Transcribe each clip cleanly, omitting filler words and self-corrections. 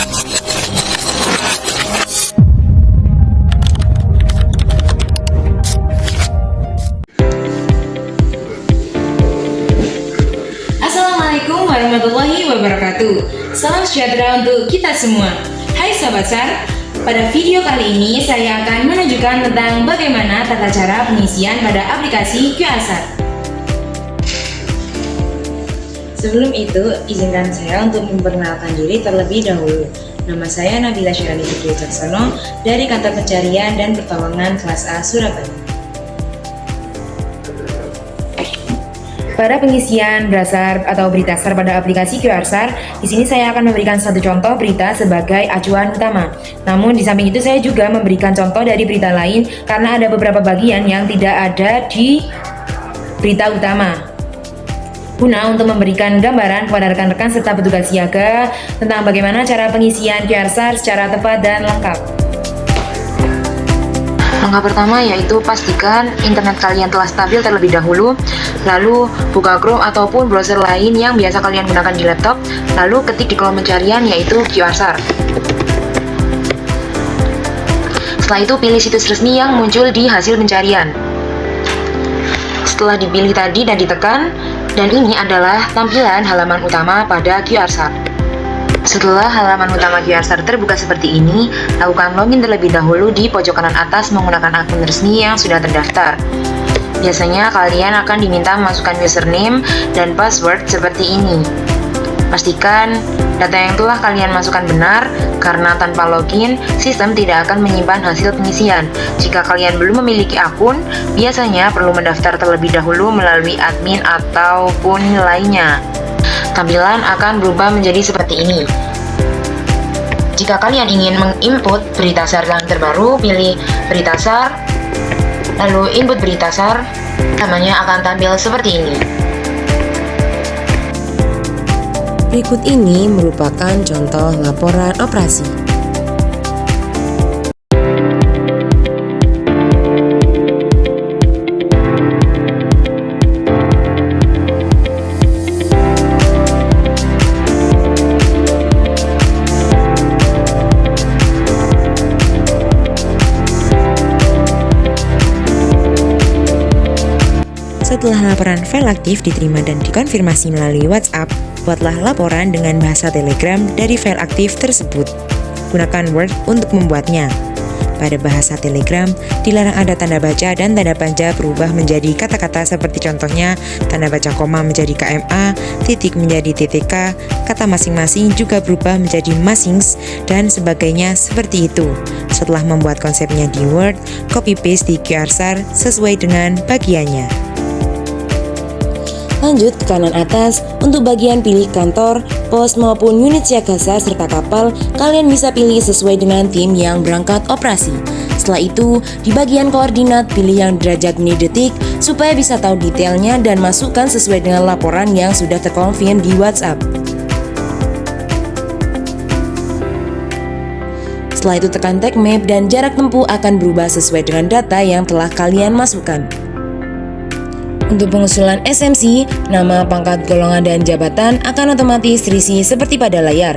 Assalamualaikum warahmatullahi wabarakatuh. Salam sejahtera untuk kita semua. Hai Sobat SAR, pada video kali ini saya akan menunjukkan tentang bagaimana tata cara pengisian pada aplikasi QR SAR. Sebelum itu, izinkan saya untuk memperkenalkan diri terlebih dahulu. Nama saya Nabila Syarani Fikri Caksono dari Kantor Pencarian dan Pertolongan Kelas A Surabaya. Pada pengisian browser atau berita SAR pada aplikasi QR SAR, di sini saya akan memberikan satu contoh berita sebagai acuan utama. Namun di samping itu saya juga memberikan contoh dari berita lain karena ada beberapa bagian yang tidak ada di berita utama. Guna untuk memberikan gambaran kepada rekan-rekan serta petugas siaga tentang bagaimana cara pengisian QR SAR secara tepat dan lengkap. Langkah pertama yaitu pastikan internet kalian telah stabil terlebih dahulu, lalu buka Chrome ataupun browser lain yang biasa kalian gunakan di laptop, lalu ketik di kolom pencarian yaitu QR SAR. Setelah itu pilih situs resmi yang muncul di hasil pencarian. Setelah dipilih tadi dan ditekan, dan ini adalah tampilan halaman utama pada QR SAR. Setelah halaman utama QR SAR terbuka seperti ini, lakukan login terlebih dahulu di pojok kanan atas menggunakan akun resmi yang sudah terdaftar. Biasanya kalian akan diminta memasukkan username dan password seperti ini. Pastikan data yang telah kalian masukkan benar, karena tanpa login, sistem tidak akan menyimpan hasil pengisian. Jika kalian belum memiliki akun, biasanya perlu mendaftar terlebih dahulu melalui admin ataupun lainnya. Tampilan akan berubah menjadi seperti ini. Jika kalian ingin menginput berita SAR yang terbaru, pilih berita SAR, lalu input berita SAR, namanya akan tampil seperti ini. Berikut ini merupakan contoh laporan operasi. Setelah laporan file aktif diterima dan dikonfirmasi melalui WhatsApp, buatlah laporan dengan bahasa Telegram dari file aktif tersebut. Gunakan Word untuk membuatnya. Pada bahasa Telegram, dilarang ada tanda baca dan tanda panjang berubah menjadi kata-kata seperti contohnya tanda baca koma menjadi KMA, titik menjadi TTK, kata masing-masing juga berubah menjadi masings, dan sebagainya seperti itu. Setelah membuat konsepnya di Word, copy-paste di QR SAR sesuai dengan bagiannya. Lanjut ke kanan atas, untuk bagian pilih kantor, pos maupun unit siaga SAR serta kapal, kalian bisa pilih sesuai dengan tim yang berangkat operasi. Setelah itu, di bagian koordinat, pilih yang derajat menit detik supaya bisa tahu detailnya dan masukkan sesuai dengan laporan yang sudah terkonfirm di WhatsApp. Setelah itu tekan tag map dan jarak tempuh akan berubah sesuai dengan data yang telah kalian masukkan. Untuk pengusulan SMC, nama, pangkat, golongan, dan jabatan akan otomatis terisi seperti pada layar.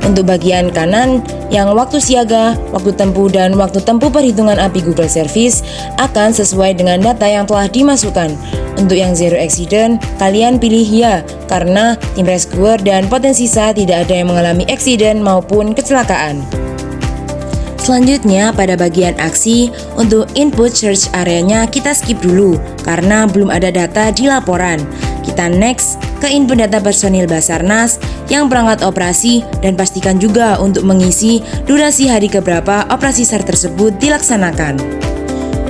Untuk bagian kanan, yang waktu siaga, waktu tempuh, dan waktu tempuh perhitungan API Google Service akan sesuai dengan data yang telah dimasukkan. Untuk yang zero accident, kalian pilih ya, karena tim rescuer dan potensi SAR tidak ada yang mengalami accident maupun kecelakaan. Selanjutnya pada bagian aksi, untuk input search areanya kita skip dulu, karena belum ada data di laporan. Kita next ke input data personil Basarnas yang berangkat operasi dan pastikan juga untuk mengisi durasi hari keberapa operasi SAR tersebut dilaksanakan.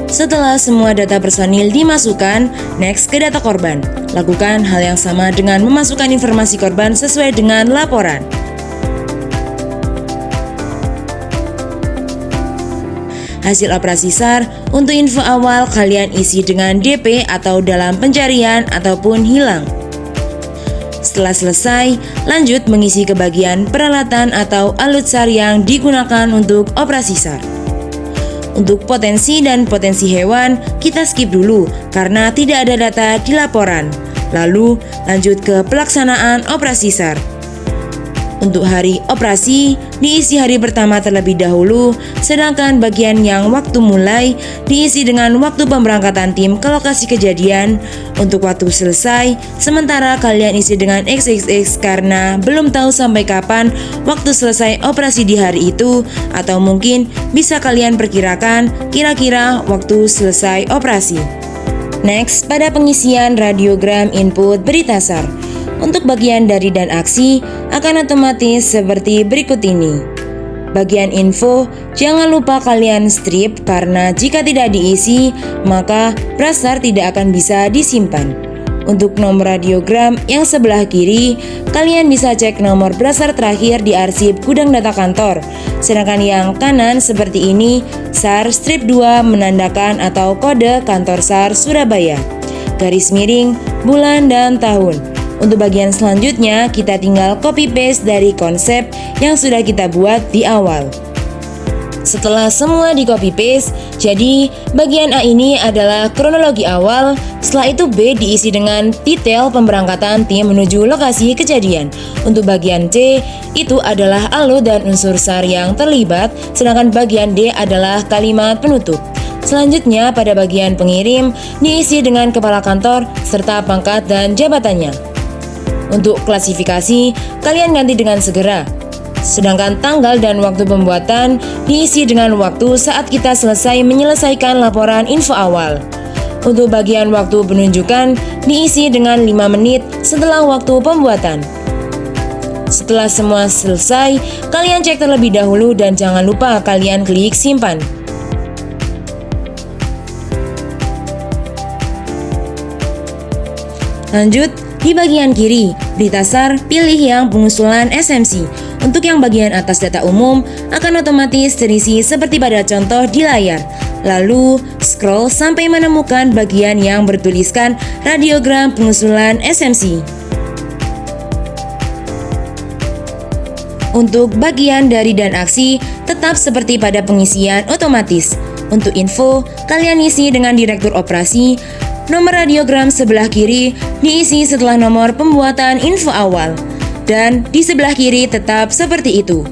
Setelah semua data personil dimasukkan, next ke data korban. Lakukan hal yang sama dengan memasukkan informasi korban sesuai dengan laporan. Hasil operasi SAR, untuk info awal kalian isi dengan DP atau dalam pencarian ataupun hilang. Setelah selesai, lanjut mengisi ke bagian peralatan atau alut SAR yang digunakan untuk operasi SAR. Untuk potensi dan potensi hewan, kita skip dulu karena tidak ada data di laporan. Lalu, lanjut ke pelaksanaan operasi SAR. Untuk hari operasi, diisi hari pertama terlebih dahulu, sedangkan bagian yang waktu mulai diisi dengan waktu pemberangkatan tim ke lokasi kejadian. Untuk waktu selesai, sementara kalian isi dengan XXX karena belum tahu sampai kapan waktu selesai operasi di hari itu, atau mungkin bisa kalian perkirakan kira-kira waktu selesai operasi. Next, pada pengisian radiogram input berita SAR. Untuk bagian dari dan aksi akan otomatis seperti berikut ini. Bagian info, jangan lupa kalian strip karena jika tidak diisi, maka brasar tidak akan bisa disimpan. Untuk nomor radiogram yang sebelah kiri, kalian bisa cek nomor brasar terakhir di arsip gudang data kantor. Sedangkan yang kanan seperti ini, SAR strip 2 menandakan atau kode kantor SAR Surabaya. Garis miring, bulan dan tahun. Untuk bagian selanjutnya, kita tinggal copy paste dari konsep yang sudah kita buat di awal. Setelah semua di copy paste, jadi bagian A ini adalah kronologi awal, setelah itu B diisi dengan detail pemberangkatan tim menuju lokasi kejadian. Untuk bagian C, itu adalah alur dan unsur SAR yang terlibat, sedangkan bagian D adalah kalimat penutup. Selanjutnya pada bagian pengirim, diisi dengan kepala kantor serta pangkat dan jabatannya. Untuk klasifikasi, kalian ganti dengan segera. Sedangkan tanggal dan waktu pembuatan diisi dengan waktu saat kita selesai menyelesaikan laporan info awal. Untuk bagian waktu penunjukan diisi dengan 5 menit setelah waktu pembuatan. Setelah semua selesai, kalian cek terlebih dahulu dan jangan lupa kalian klik simpan. Lanjut, di bagian kiri, berita SAR, pilih yang pengusulan SMC. Untuk yang bagian atas data umum, akan otomatis terisi seperti pada contoh di layar. Lalu, scroll sampai menemukan bagian yang bertuliskan radiogram pengusulan SMC. Untuk bagian dari dan aksi, tetap seperti pada pengisian otomatis. Untuk info, kalian isi dengan direktur operasi. Nomor radiogram sebelah kiri diisi setelah nomor pembuatan info awal, dan di sebelah kiri tetap seperti itu.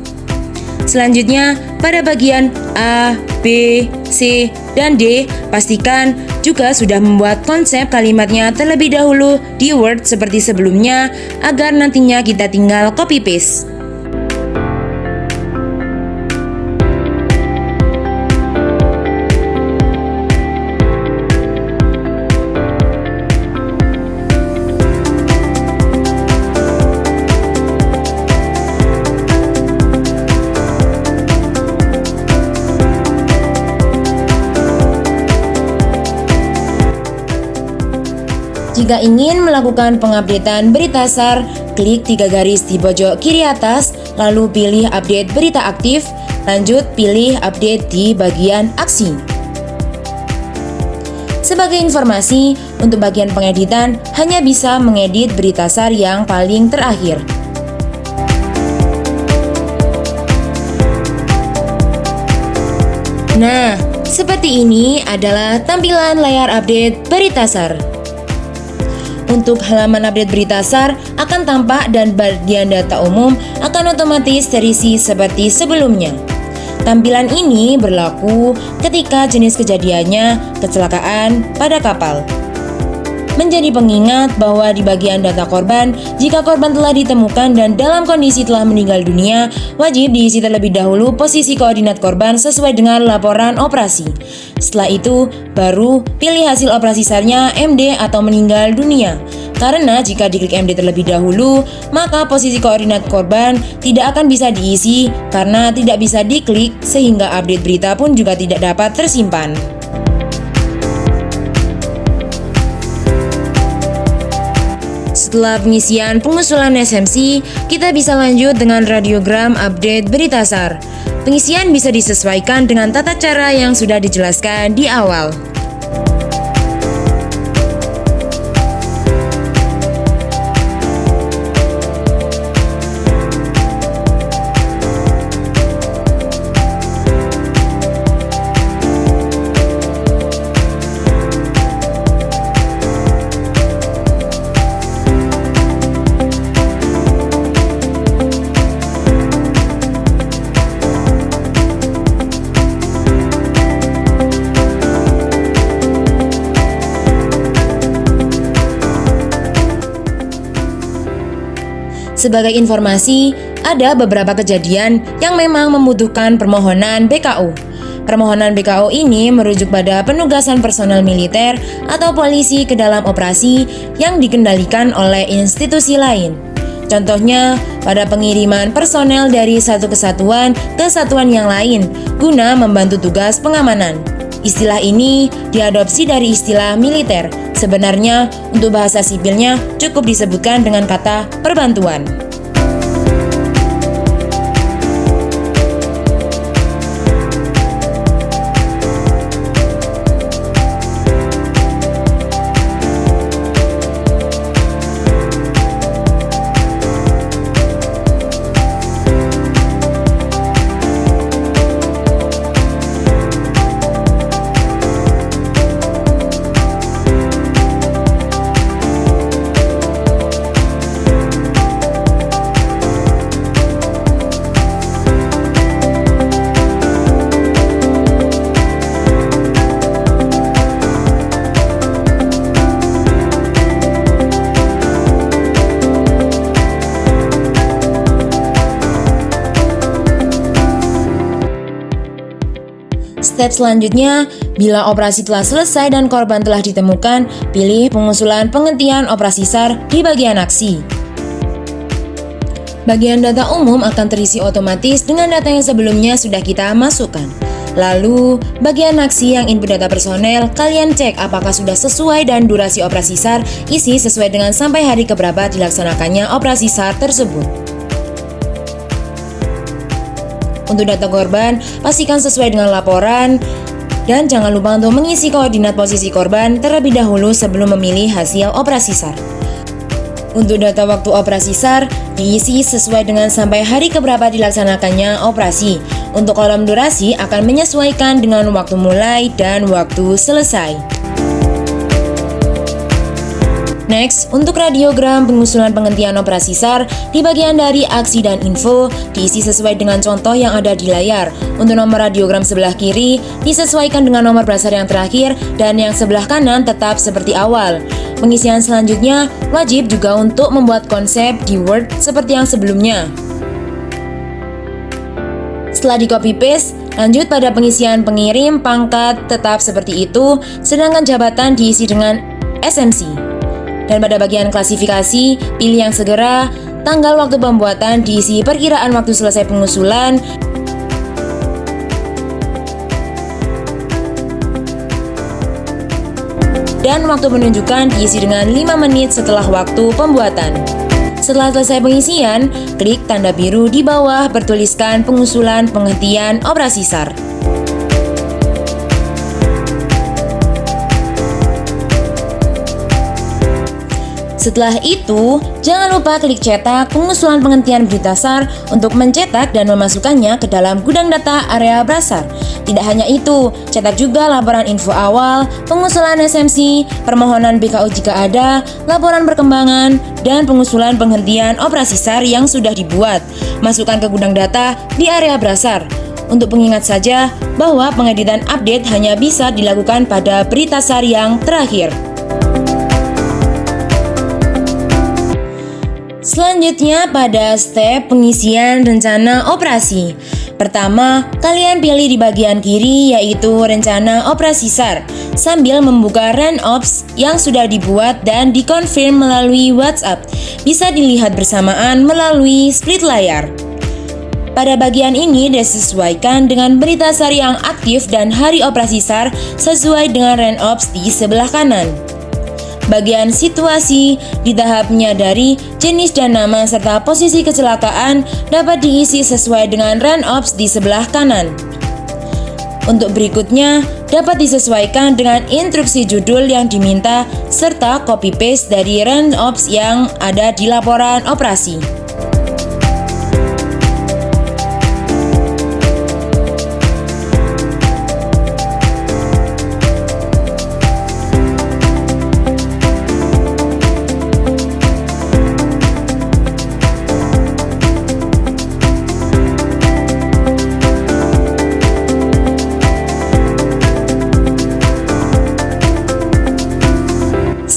Selanjutnya, pada bagian A, B, C, dan D, pastikan juga sudah membuat konsep kalimatnya terlebih dahulu di Word seperti sebelumnya, agar nantinya kita tinggal copy paste. Jika ingin melakukan pengupdatean berita SAR, klik 3 garis di pojok kiri atas, lalu pilih update berita aktif, lanjut pilih update di bagian aksi. Sebagai informasi, untuk bagian pengeditan hanya bisa mengedit berita SAR yang paling terakhir. Nah, seperti ini adalah tampilan layar update berita SAR. Untuk halaman update berita SAR akan tampak dan bagian data umum akan otomatis terisi seperti sebelumnya. Tampilan ini berlaku ketika jenis kejadiannya kecelakaan pada kapal. Menjadi pengingat bahwa di bagian data korban, jika korban telah ditemukan dan dalam kondisi telah meninggal dunia, wajib diisi terlebih dahulu posisi koordinat korban sesuai dengan laporan operasi. Setelah itu, baru pilih hasil operasi SAR-nya MD atau meninggal dunia. Karena jika diklik MD terlebih dahulu, maka posisi koordinat korban tidak akan bisa diisi karena tidak bisa diklik, sehingga update berita pun juga tidak dapat tersimpan. Setelah pengisian pengusulan SMC, kita bisa lanjut dengan radiogram update berita SAR. Pengisian bisa disesuaikan dengan tata cara yang sudah dijelaskan di awal. Sebagai informasi, ada beberapa kejadian yang memang membutuhkan permohonan BKO. Permohonan BKO ini merujuk pada penugasan personel militer atau polisi ke dalam operasi yang dikendalikan oleh institusi lain. Contohnya, pada pengiriman personel dari satu kesatuan ke satuan yang lain guna membantu tugas pengamanan. Istilah ini diadopsi dari istilah militer. Sebenarnya, untuk bahasa sipilnya cukup disebutkan dengan kata perbantuan. Step selanjutnya, bila operasi telah selesai dan korban telah ditemukan, pilih pengusulan penghentian operasi SAR di bagian aksi. Bagian data umum akan terisi otomatis dengan data yang sebelumnya sudah kita masukkan. Lalu, bagian aksi yang input data personel, kalian cek apakah sudah sesuai dan durasi operasi SAR isi sesuai dengan sampai hari keberapa dilaksanakannya operasi SAR tersebut. Untuk data korban, pastikan sesuai dengan laporan dan jangan lupa untuk mengisi koordinat posisi korban terlebih dahulu sebelum memilih hasil operasi SAR. Untuk data waktu operasi SAR, diisi sesuai dengan sampai hari keberapa dilaksanakannya operasi. Untuk kolom durasi akan menyesuaikan dengan waktu mulai dan waktu selesai. Next, untuk radiogram pengusulan penghentian operasi SAR, di bagian dari aksi dan info, diisi sesuai dengan contoh yang ada di layar. Untuk nomor radiogram sebelah kiri, disesuaikan dengan nomor buzzer yang terakhir, dan yang sebelah kanan tetap seperti awal. Pengisian selanjutnya, wajib juga untuk membuat konsep di Word seperti yang sebelumnya. Setelah di copy-paste, lanjut pada pengisian pengirim pangkat tetap seperti itu, sedangkan jabatan diisi dengan SMC. Dan pada bagian klasifikasi, pilih yang segera, tanggal waktu pembuatan diisi perkiraan waktu selesai pengusulan, dan waktu penunjukan diisi dengan 5 menit setelah waktu pembuatan. Setelah selesai pengisian, klik tanda biru di bawah bertuliskan pengusulan penghentian operasi SAR. Setelah itu, jangan lupa klik cetak pengusulan penghentian berita SAR untuk mencetak dan memasukkannya ke dalam gudang data area Brasar. Tidak hanya itu, cetak juga laporan info awal, pengusulan SMC, permohonan BKO jika ada, laporan perkembangan, dan pengusulan penghentian operasi SAR yang sudah dibuat. Masukkan ke gudang data di area Brasar. Untuk pengingat saja bahwa pengeditan update hanya bisa dilakukan pada berita SAR yang terakhir. Selanjutnya pada step pengisian rencana operasi. Pertama, kalian pilih di bagian kiri yaitu rencana operasi SAR sambil membuka RenOps yang sudah dibuat dan dikonfirm melalui WhatsApp. Bisa dilihat bersamaan melalui split layar. Pada bagian ini disesuaikan dengan berita SAR yang aktif dan hari operasi SAR sesuai dengan RenOps di sebelah kanan. Bagian situasi di tahap menyadari jenis dan nama serta posisi kecelakaan dapat diisi sesuai dengan RenOps di sebelah kanan. Untuk berikutnya dapat disesuaikan dengan instruksi judul yang diminta serta copy-paste dari RenOps yang ada di laporan operasi.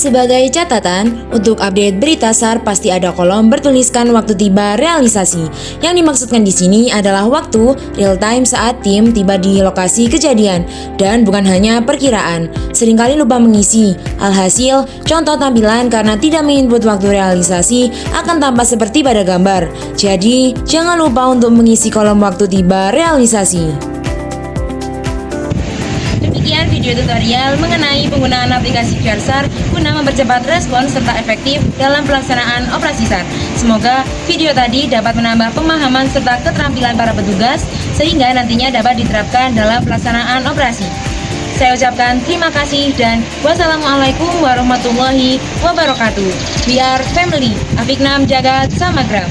Sebagai catatan, untuk update berita SAR pasti ada kolom bertuliskan waktu tiba realisasi. Yang dimaksudkan di sini adalah waktu real time saat tim tiba di lokasi kejadian dan bukan hanya perkiraan. Seringkali lupa mengisi. Alhasil, contoh tampilan karena tidak menginput waktu realisasi akan tampak seperti pada gambar. Jadi, jangan lupa untuk mengisi kolom waktu tiba realisasi. Demikian video tutorial mengenai penggunaan aplikasi QR SAR guna mempercepat respon serta efektif dalam pelaksanaan operasi SAR. Semoga video tadi dapat menambah pemahaman serta keterampilan para petugas sehingga nantinya dapat diterapkan dalam pelaksanaan operasi. Saya ucapkan terima kasih dan wassalamualaikum warahmatullahi wabarakatuh. We are family. Afiknam Jagat Samagram.